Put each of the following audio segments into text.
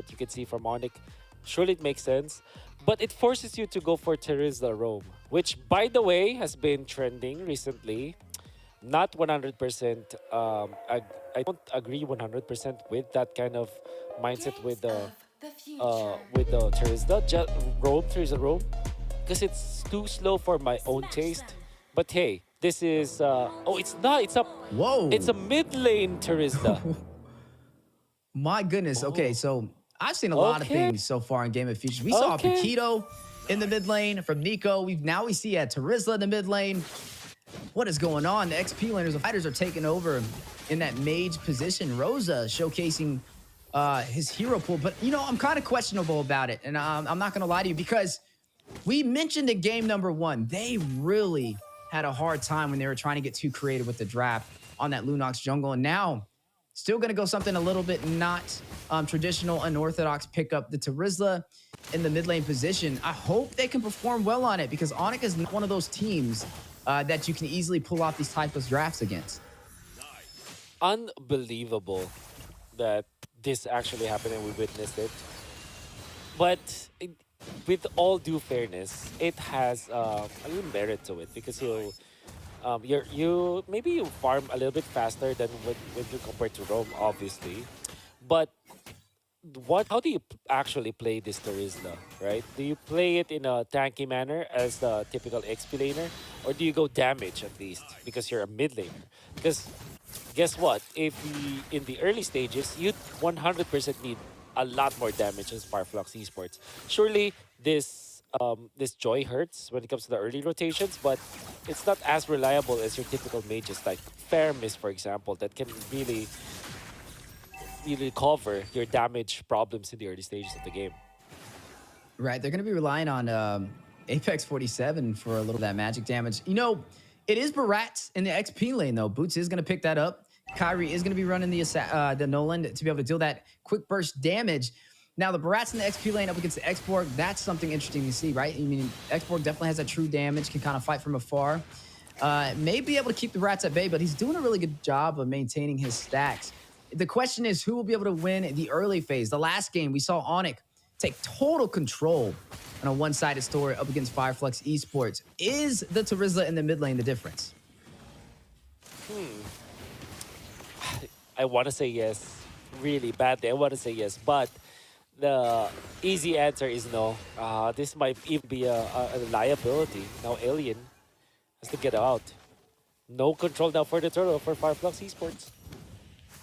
what you can see from Onic, surely it makes sense. But it forces you to go for Terizla Roam, which, by the way, has been trending recently. Not 100%. I don't agree 100% with that kind of mindset with the Terizla. Roam, Terizla Roam, because it's too slow for my own taste. But hey, this is oh, it's not. It's Whoa. a mid lane Terizla. My goodness. Okay, Oh, so I've seen a lot of okay, things so far in Game of Futures. We saw okay. Paquito in the mid lane from Nico. We see Terizla in the mid lane. What is going on? The XP laners, the fighters are taking over in that mage position. Rosa showcasing his hero pool. But, you know, I'm kind of questionable about it. And I'm not going to lie to you because we mentioned in game number 1, they really had a hard time when they were trying to get too creative with the draft on that Lunox jungle. And now, still going to go something a little bit not traditional, unorthodox, pick up the Terizla in the mid lane position. I hope they can perform well on it because Onic is not one of those teams that you can easily pull off these type of drafts against. Unbelievable that this actually happened and we witnessed it. But with all due fairness, it has a little merit to it because you maybe you farm a little bit faster than when you compare to Rome, obviously. But how do you actually play this Terizla, right? Do you play it in a tanky manner as the typical XP laner, or do you go damage at least because you're a mid laner? Because guess what? If in the early stages, you'd 100% need a lot more damage as Flux Esports. Surely this joy hurts when it comes to the early rotations, but it's not as reliable as your typical mages like Fairmiss, for example, that can really cover your damage problems in the early stages of the game. Right, they're going to be relying on Apex 47 for a little of that magic damage. You know, it is BREN in the XP lane, though. Boots is going to pick that up. Kyrie is going to be running the Nolan to be able to deal that quick burst damage. Now, the BREN in the XP lane up against the Esport, that's something interesting to see, right? I mean, Esport definitely has that true damage, can kind of fight from afar. May be able to keep the Rats at bay, but he's doing a really good job of maintaining his stacks. The question is, who will be able to win the early phase? The last game, we saw Onic take total control on a one-sided story up against Flux Esports. Is the Terizla in the mid lane the difference? I want to say yes, really badly. I want to say yes, but the easy answer is no. This might even be a liability. Now Alien has to get out. No control now for the turtle for Flux Esports.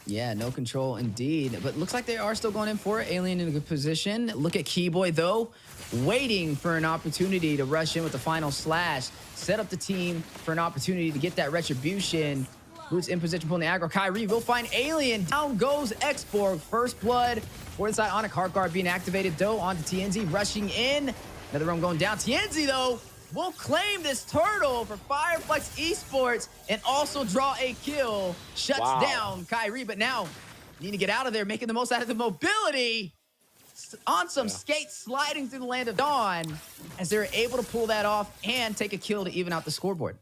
Yeah, no control indeed. But looks like they are still going in for it. Alien in a good position. Look at Keyboy, though, waiting for an opportunity to rush in with the final slash. Set up the team for an opportunity to get that retribution. Boots in position, pulling the aggro. Kyrie will find Alien. Down goes Export. First blood for inside Onic. Heart Guard being activated, though, onto TNZ. Rushing in. Another room going down. TNZ, though, will claim this turtle for Flux Esports and also draw a kill. Shuts down Kyrie, but now need to get out of there, making the most out of the mobility. On some skates, sliding through the land of Dawn as they're able to pull that off and take a kill to even out the scoreboard.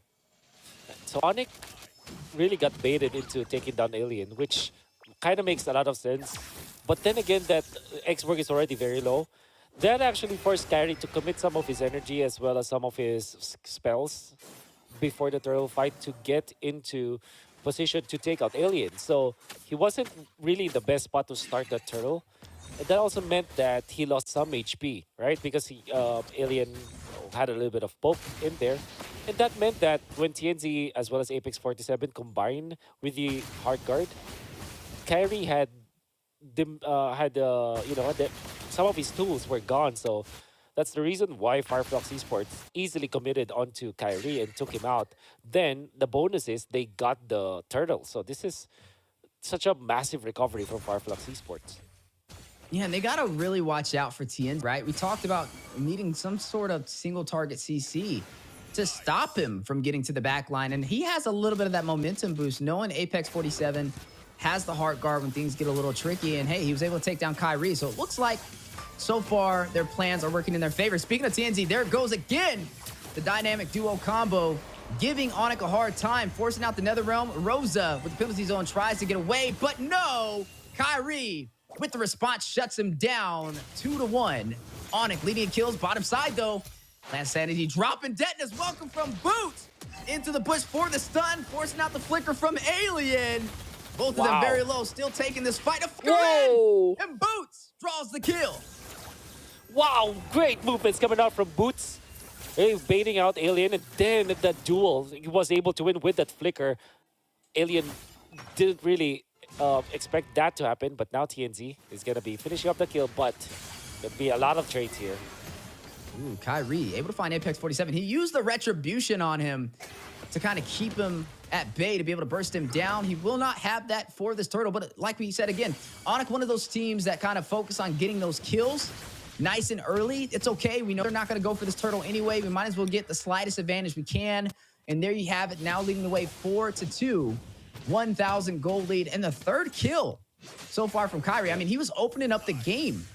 So Onic really got baited into taking down Alien, which kind of makes a lot of sense. But then again, that X-Work is already very low. That actually forced Kyrie to commit some of his energy as well as some of his spells before the turtle fight to get into position to take out Alien. So he wasn't really the best spot to start that turtle. And that also meant that he lost some HP, right? Because Alien had a little bit of poke in there. And that meant that when TNZ as well as Apex 47 combined with the hard guard, Kyrie had some of his tools were gone. So that's the reason why Flux Esports easily committed onto Kyrie and took him out. Then the bonus is they got the turtle. So this is such a massive recovery from Flux Esports. Yeah, and they got to really watch out for TN, right? We talked about needing some sort of single target CC to stop him from getting to the back line. And he has a little bit of that momentum boost, knowing Apex 47 has the heart guard when things get a little tricky. And hey, he was able to take down Kyrie. So it looks like so far their plans are working in their favor. Speaking of TNZ, there goes again the dynamic duo combo, giving Onic a hard time, forcing out the Nether Realm. Rosa with the penalty zone tries to get away, but no, Kyrie with the response, shuts him down 2-1. Onic leading in kills, bottom side though. Last Sanity dropping Detona's welcome from Boots into the bush for the stun, forcing out the flicker from Alien. Both of them very low, still taking this fight. A flicker in, and Boots draws the kill. Wow, great movements coming out from Boots. He's baiting out Alien, and then that duel, he was able to win with that flicker. Alien didn't really expect that to happen, but now TNZ is going to be finishing up the kill, but there'll be a lot of trades here. Ooh, Kyrie able to find Apex 47. He used the retribution on him to kind of keep him at bay, to be able to burst him down. He will not have that for this turtle, but like we said again, Onic, one of those teams that kind of focus on getting those kills nice and early. It's okay. We know they're not going to go for this turtle anyway. We might as well get the slightest advantage we can. And there you have it, now leading the way 4-2. 1,000 gold lead, and the third kill so far from Kyrie. I mean, he was opening up the game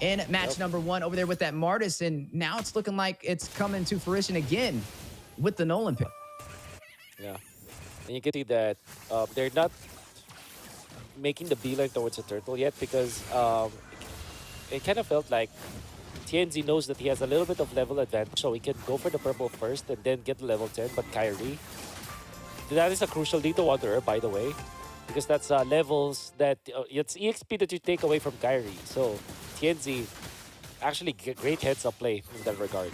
in match number 1 over there with that Martis, and now it's looking like it's coming to fruition again with the Nolan pick. Yeah, and you can see that they're not making the beeline towards the turtle yet, because it kind of felt like TNZ knows that he has a little bit of level advantage, so he can go for the purple first and then get the level 10. But Kyrie, that is a crucial Lethal Wanderer, by the way, because that's levels that it's EXP that you take away from Kyrie. So TNZ actually get great heads-up play in that regard.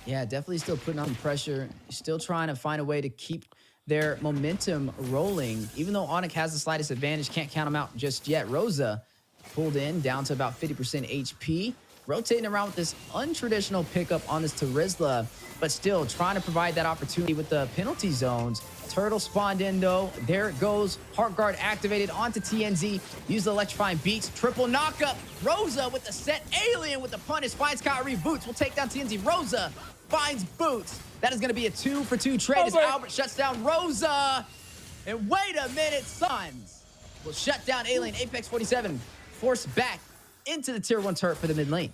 Yeah, definitely still putting on pressure, still trying to find a way to keep their momentum rolling. Even though Onic has the slightest advantage, can't count him out just yet. Rosa pulled in, down to about 50% HP. Rotating around with this untraditional pickup on this Terizla, but still trying to provide that opportunity with the penalty zones. Turtle spawned in though. There it goes. Heart Guard activated onto TNZ. Use the electrifying beats. Triple knockup. Rosa with the set. Alien with the punish. Finds Kyrie. Boots will take down TNZ. Rosa finds Boots. That is going to be a 2-for-2 trade as Albert shuts down Rosa. And wait a minute, Suns will shut down Alien. Apex 47 forced back into the tier 1 turret for the mid lane.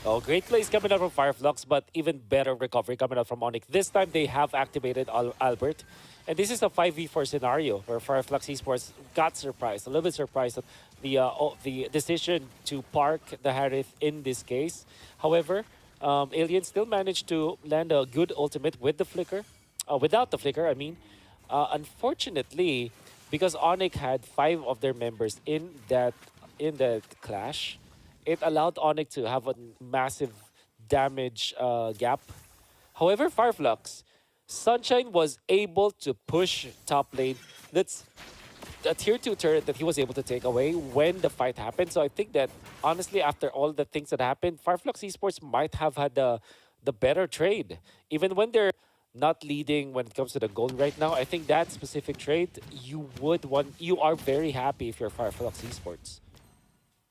Oh, great plays coming out from Fireflux, but even better recovery coming out from Onic. This time they have activated Albert, and this is a 5v4 scenario where Fireflux Esports got surprised, a little bit surprised at the decision to park the Harith in this case. However, Alien still managed to land a good ultimate with the flicker, without the flicker, I mean. Unfortunately, because Onic had 5 of their members in that clash, it allowed Onic to have a massive damage gap. However, Fireflux, Sunshine was able to push top lane. That's a tier 2 turret that he was able to take away when the fight happened. So I think that, honestly, after all the things that happened, Fireflux Esports might have had the better trade. Even when they're not leading when it comes to the gold right now, I think that specific trade, you are very happy if you're Fireflux Esports.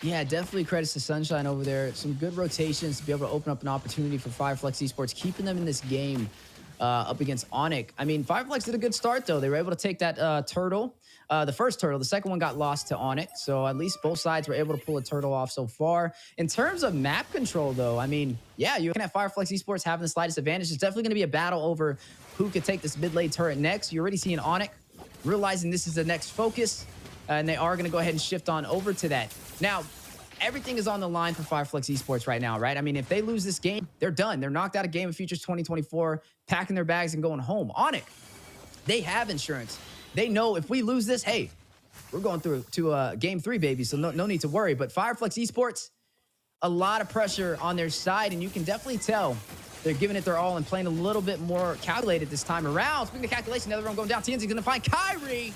Yeah, definitely credits to Sunshine over there. Some good rotations to be able to open up an opportunity for Fireflux Esports, keeping them in this game up against Onic. I mean, Fireflux did a good start, though. They were able to take that turtle, the first turtle. The second one got lost to Onic, so at least both sides were able to pull a turtle off so far. In terms of map control, though, I mean, yeah, you're looking at Fireflux Esports having the slightest advantage. It's definitely going to be a battle over who could take this mid-lane turret next. You're already seeing Onic realizing this is the next focus, and they are going to go ahead and shift on over to that. Now, everything is on the line for Fireflux Esports right now, right? I mean, if they lose this game, they're done. They're knocked out of Game of Futures 2024, packing their bags and going home. Onic, they have insurance. They know if we lose this, hey, we're going through to Game 3, baby, so no need to worry. But Fireflux Esports, a lot of pressure on their side, and you can definitely tell they're giving it their all and playing a little bit more calculated this time around. Speaking of calculation, another one going down. TNZ's going to find Kyrie.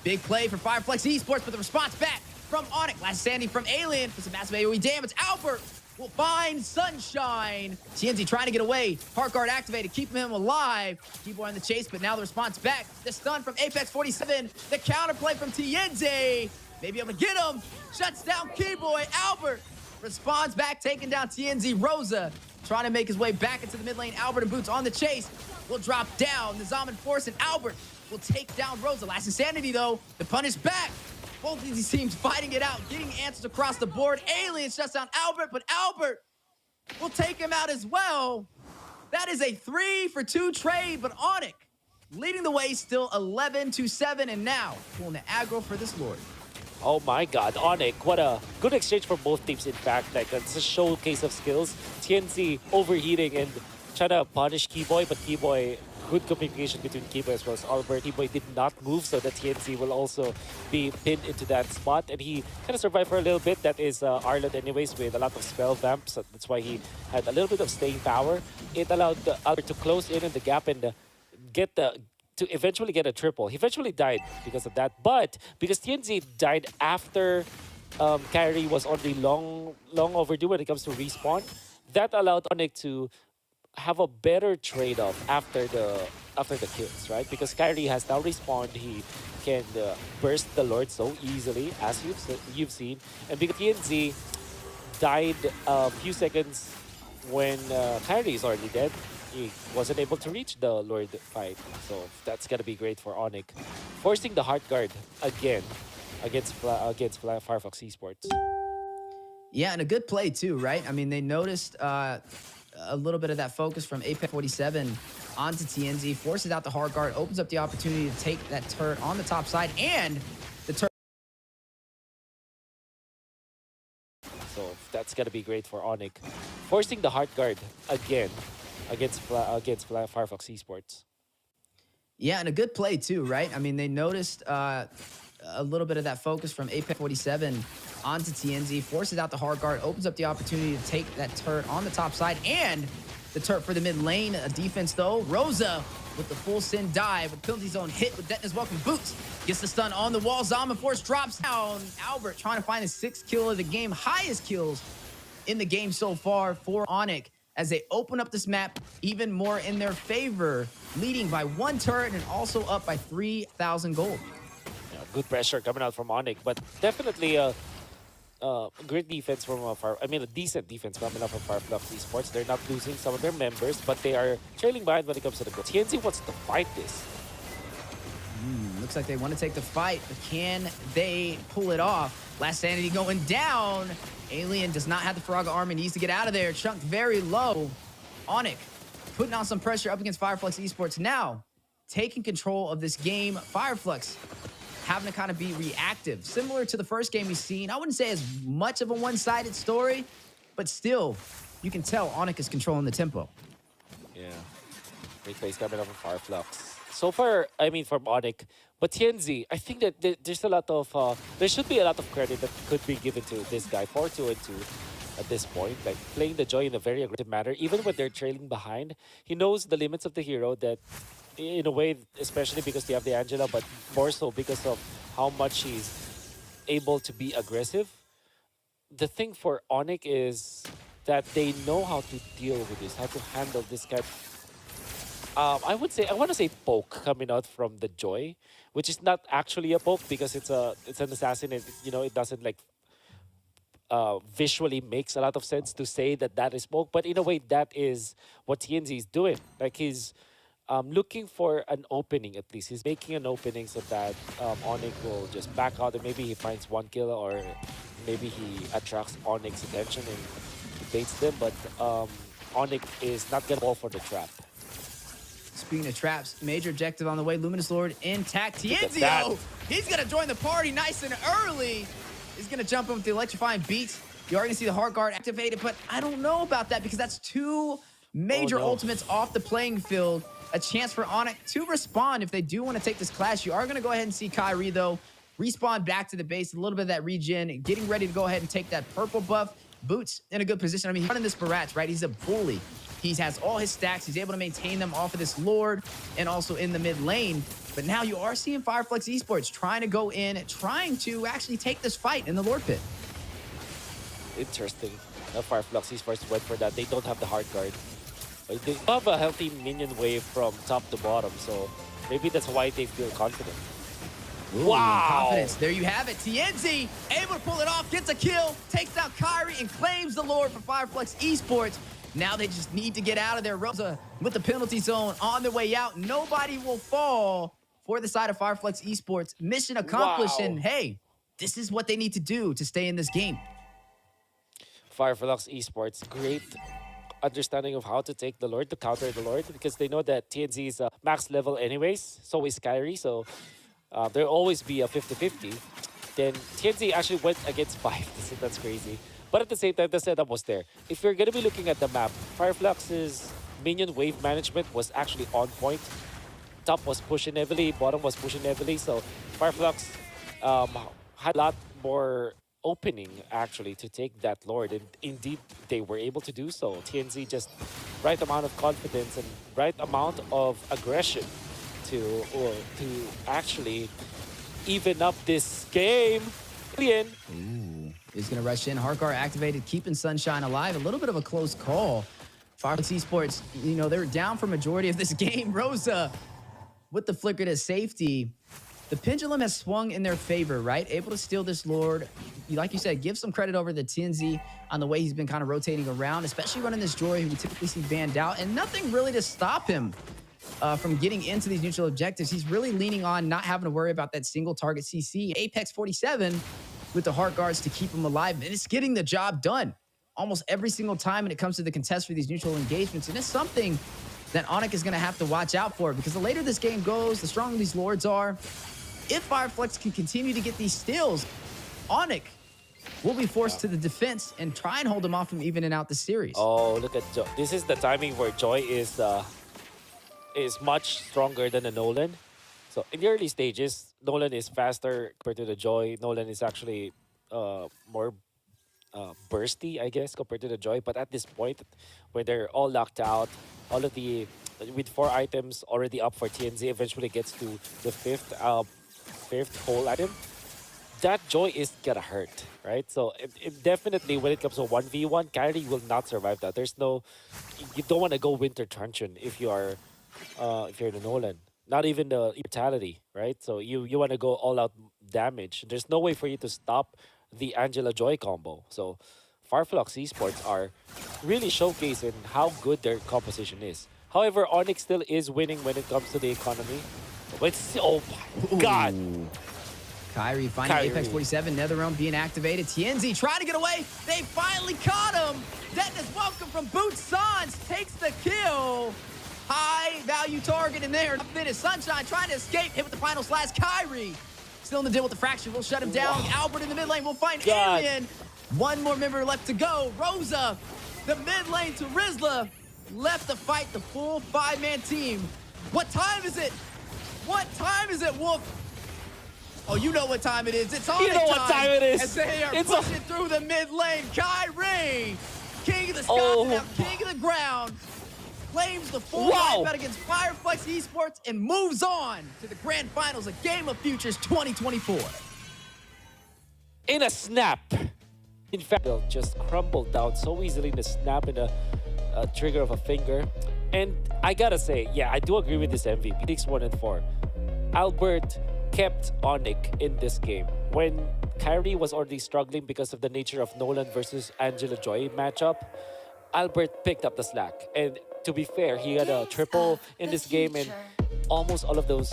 Big play for Fireflux Esports, but the response back from Onic. Last standing from Alien for some massive AoE damage. Albert will find Sunshine. TNZ trying to get away. Heart Guard activated, keeping him alive. Keyboard in the chase, but now the response back. The stun from Apex 47. The counterplay from TNZ. Maybe able to get him. Shuts down Keyboy. Albert responds back, taking down TNZ. Rosa trying to make his way back into the mid lane. Albert and Boots on the chase. Will drop down. The Zaman Force and Albert will take down Rosa. Last Insanity, though. The punish back. Both of these teams fighting it out, getting answers across the board. Alien shuts down Albert, but Albert will take him out as well. That is a 3-for-2 trade, but Onic leading the way, still 11-7, and now pulling the aggro for this Lord. Oh my God, Onic, what a good exchange for both teams. In fact, like it's a showcase of skills. TNC overheating and trying to punish Keyboy, but Keyboy, good communication between Keyboy as well as Albert. Keyboy did not move, so that TNC will also be pinned into that spot, and he kind of survived for a little bit. That is Arlott anyways with a lot of spell vamps, so that's why he had a little bit of staying power. It allowed Albert to close in the gap and get the to eventually get a triple. He eventually died because of that, but because TNZ died after Kyrie was already long overdue when it comes to respawn, that allowed Onic to have a better trade-off after the kills, right? Because Kyrie has now respawned, he can burst the Lord so easily, as you've seen, and because TNZ died a few seconds when Kyrie is already dead, he wasn't able to reach the Lord fight. So that's gonna be great for Onic, forcing the Heart Guard again against Firefox Esports. Yeah, and a good play too, right? I mean, they noticed a little bit of that focus from Apex 47 onto TNZ, forces out the hard guard, opens up the opportunity to take that turret on the top side, and the turret. So that's gonna be great for Onic, forcing the Heart Guard again against Firefox Esports. Yeah, and a good play too, right? I mean, they noticed a little bit of that focus from Apex 47 onto TNZ, forces out the hard guard, opens up the opportunity to take that turret on the top side, and the turret for the mid lane defense though. Rosa with the full sin dive, with penalty zone hit with Detna's welcome boots. Gets the stun on the wall, Zama Force drops down. Albert trying to find his 6th kill of the game, highest kills in the game so far for Onic, as they open up this map even more in their favor, leading by 1 turret and also up by 3,000 gold. Yeah, good pressure coming out from Onic, but definitely great defense from a decent defense coming up from Fireflux Esports. They're not losing some of their members, but they are trailing behind when it comes to the goal. TNC wants to fight this. Looks like they want to take the fight, but can they pull it off? Last Sanity going down. Alien does not have the Faraga armor, needs to get out of there. Chunked very low. Onic putting on some pressure up against Fireflux Esports. Now taking control of this game. Fireflux having to kind of be reactive. Similar to the first game we've seen. I wouldn't say as much of a one-sided story, but still, you can tell Onic is controlling the tempo. Yeah, great plays coming up from Fireflux. So far, I mean, from Onic, but TNZ, I think that there's a lot of, there should be a lot of credit that could be given to this guy, 4-2 and 2 at this point, like playing the Joy in a very aggressive manner, even when they're trailing behind. He knows the limits of the hero, that in a way, especially because they have the Angela, but more so because of how much he's able to be aggressive. The thing for Onic is that they know how to deal with this, how to handle this kind. I want to say poke coming out from the Joy, which is not actually a poke because it's an assassin, and it doesn't like visually makes a lot of sense to say that that is poke, but in a way that is what TNZ is doing. Like he's looking for an opening, at least he's making an opening so that Onic will just back out and maybe he finds 1 kill, or maybe he attracts Onyx's attention and baits them. But Onic is not gonna fall for the trap. Speaking of traps, major objective on the way. Luminous Lord intact. Tienzio, he's going to join the party nice and early. He's going to jump in with the electrifying beats. You are going to see the Heart Guard activated, but I don't know about that because that's 2 major ultimates off the playing field. A chance for Onic to respond if they do want to take this clash. You are going to go ahead and see Kyrie, though, respawn back to the base. A little bit of that regen, getting ready to go ahead and take that purple buff. Boots in a good position. I mean, he's running this Barats, right? He's a bully. He has all his stacks. He's able to maintain them off of this Lord and also in the mid lane. But now you are seeing Fireflux Esports trying to go in, trying to actually take this fight in the Lord pit. Interesting. Fireflux Esports went for that. They don't have the Heart Guard. They have a healthy minion wave from top to bottom, so maybe that's why they feel confident. Ooh, wow! Confidence. There you have it. TNZ able to pull it off, gets a kill, takes out Kyrie, and claims the Lord for Fireflux Esports. Now they just need to get out of there. Rosa with the penalty zone on their way out. Nobody will fall for the side of Fireflux Esports. Mission accomplished, and hey, this is what they need to do to stay in this game. Fireflux Esports, great understanding of how to take the Lord, to counter the Lord, because they know that TNZ is max level anyways, so is Kyrie, so there'll always be a 50-50. then TNZ actually went against 5. That's crazy. But at the same time, the setup was there. If you're going to be looking at the map, Fireflux's minion wave management was actually on point. Top was pushing heavily, bottom was pushing heavily. So Fireflux um, had a lot more opening actually to take that Lord. And indeed, they were able to do so. TNZ just right amount of confidence and right amount of aggression to actually even up this game. Alien. Ooh, he's going to rush in. Harkar activated, keeping Sunshine alive. A little bit of a close call. Flux Esports, you know, they're down for majority of this game. Rosa with the flicker to safety. The pendulum has swung in their favor, right? Able to steal this Lord. Like you said, give some credit over to TNZ on the way he's been kind of rotating around, especially running this Joy who we typically see banned out, and nothing really to stop him from getting into these neutral objectives. He's really leaning on not having to worry about that single target CC. Apex 47 with the heart guards to keep him alive, and it's getting the job done almost every single time when it comes to the contest for these neutral engagements. And it's something that Onic is going to have to watch out for, because the later this game goes, the stronger these Lords are. If Fireflux can continue to get these steals, Onic will be forced to the defense and try and hold him off from evening out the series. Oh, look at Joy. This is the timing where Joy is much stronger than the Nolan. So in the early stages, Nolan is faster compared to the Joy. Nolan is actually more bursty, I guess, compared to the Joy. But at this point, where they're all locked out, all of the with 4 items already up for TNZ, eventually gets to the fifth whole item. That Joy is gonna hurt, right? So it definitely, when it comes to 1v1, Kyrie will not survive that. There's no, you don't want to go Winter Truncheon if you're the Nolan. Not even the Immortality, right? So you want to go all out damage. There's no way for you to stop the Angela Joy combo. So Fireflux Esports are really showcasing how good their composition is. However, Onic still is winning when it comes to the economy. But oh my god! Kyrie finding Apex 47, NetherRealm being activated. TNZ trying to get away. They finally caught him. Detonus welcome from Boot Sans takes the kill. High value target in there. Finish. Sunshine trying to escape. Hit with the final slash. Kyrie still in the deal with the fracture. We'll shut him down. Wow. Albert in the mid lane. We'll find Alien. One more member left to go. Rosa, the mid lane to Rizla. Left to fight the full 5-man team. What time is it? What time is it, Wolf? Oh, you know what time it is. It's on. You know what time it is. As they are pushing through the mid lane. Kyrie, king of the sky, king of the ground, claims the full life out against Fireflux Esports and moves on to the grand finals of Game of Futures 2024. In a snap. In fact, they'll just crumble down so easily in the snap in a trigger of a finger. And I gotta say, yeah, I do agree with this MVP. 6-1 and 4. Albert kept Onic in this game. When Kyrie was already struggling because of the nature of Nolan versus Angela Joy matchup, Albert picked up the slack. And to be fair, he had a triple in this game, and almost all of those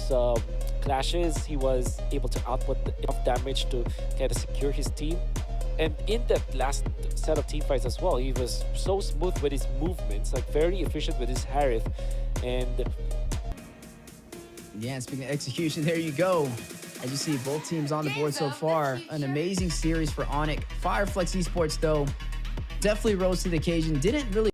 clashes, he was able to output enough damage to kind of secure his team. And in that last set of team fights as well, he was so smooth with his movements, like very efficient with his Harith. And yeah, speaking of execution, there you go. As you see, both teams on the board so far. An amazing series for Onic. Fireflux Esports, though, definitely rose to the occasion. Didn't really